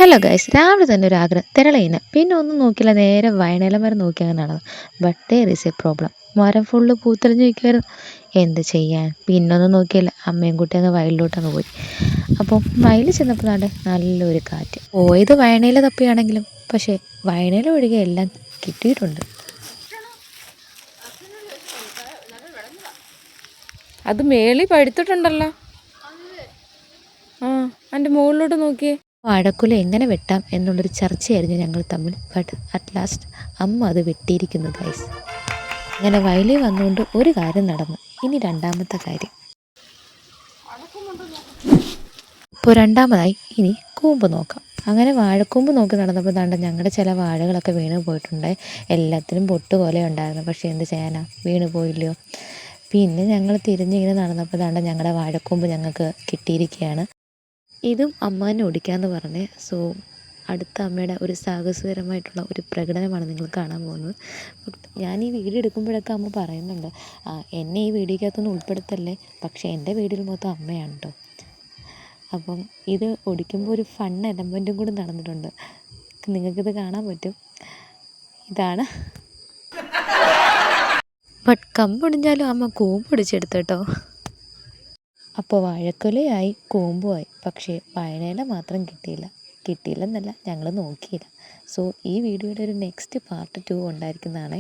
Hello guys, രാവിലെ തന്നെ ഒരു ആഗ്രഹം തിരളയിന് പിന്നെ ഒന്നും നോക്കില്ല, നേരെ വയനേല മരം നോക്കി അങ്ങനെ നടന്നു. But there is a problem. മരം ഫുള്ള് പൂത്തെറിഞ്ഞ് നിൽക്കുമായിരുന്നു. എന്ത് ചെയ്യാൻ, പിന്നൊന്നും നോക്കിയില്ല, അമ്മയും കുട്ടി അങ്ങ് വയലിലോട്ടങ്ങ് പോയി. അപ്പോൾ വയലിൽ ചെന്നപ്പോൾ നല്ലൊരു കാറ്റ്. പോയത് വയനയില തപ്പിയാണെങ്കിലും പക്ഷേ വയനയില ഒഴികെ എല്ലാം കിട്ടിയിട്ടുണ്ട്. അത് മേളി പഴുത്തിട്ടുണ്ടല്ലോ. ആ, അതിൻ്റെ മുകളിലോട്ട് നോക്കിയേ. വാഴക്കുല എങ്ങനെ വെട്ടാം എന്നുള്ളൊരു ചർച്ചയായിരുന്നു ഞങ്ങൾ തമ്മിൽ. ബട്ട് അറ്റ് ലാസ്റ്റ് അമ്മ അത് വെട്ടിയിരിക്കുന്നു ഗൈസ്. അങ്ങനെ വയലിൽ വന്നുകൊണ്ട് ഒരു കാര്യം നടന്നു. ഇനി രണ്ടാമത്തെ കാര്യം. ഇപ്പോൾ രണ്ടാമതായി ഇനി കൂമ്പ് നോക്കാം. അങ്ങനെ വാഴക്കൂമ്പ് നോക്കി നടന്നപ്പോൾ ഞങ്ങളുടെ ചില വാഴകളൊക്കെ വീണ് പോയിട്ടുണ്ട്. എല്ലാത്തിനും പൊട്ട് പോലെ ഉണ്ടായിരുന്നു. പക്ഷേ എന്ത് ചെയ്യാനാ, വീണ് പോയില്ലയോ. പിന്നെ ഞങ്ങൾ തിരിഞ്ഞിങ്ങനെ നടന്നപ്പോൾ ഞങ്ങളുടെ വാഴക്കൂമ്പ് ഞങ്ങൾക്ക് കിട്ടിയിരിക്കുകയാണ്. ഇതും അമ്മ തന്നെ ഓടിക്കാമെന്ന് പറഞ്ഞ്. സോ അടുത്ത അമ്മയുടെ ഒരു സാഹസകരമായിട്ടുള്ള ഒരു പ്രകടനമാണ് നിങ്ങൾ കാണാൻ പോകുന്നത്. ഞാൻ ഈ വീഡിയോ എടുക്കുമ്പോഴൊക്കെ അമ്മ പറയുന്നുണ്ട്, എന്നെ ഈ വീഡിയോക്കകത്തൊന്നും ഉൾപ്പെടുത്തല്ലേ, പക്ഷേ എൻ്റെ വീഡിയോയിൽ മൊത്തം അമ്മയാണ് കേട്ടോ. അപ്പം ഇത് ഓടിക്കുമ്പോൾ ഒരു ഫൺ എലമെൻറ്റും കൂടി നടന്നിട്ടുണ്ട്. നിങ്ങൾക്കിത് കാണാൻ പറ്റും. ഇതാണ്. ബട്ട് കമ്പൊടിഞ്ഞാലും അമ്മ കൂമ്പൊടിച്ചെടുത്തു കേട്ടോ. അപ്പോൾ വാഴക്കുലയായി കൂമ്പുമായി, പക്ഷേ വയനയില മാത്രം കിട്ടിയില്ലെന്നല്ല, ഞങ്ങൾ നോക്കിയില്ല. സോ ഈ വീഡിയോയുടെ ഒരു നെക്സ്റ്റ് പാർട്ട് 2 ഉണ്ടായിരിക്കുന്നതാണേ.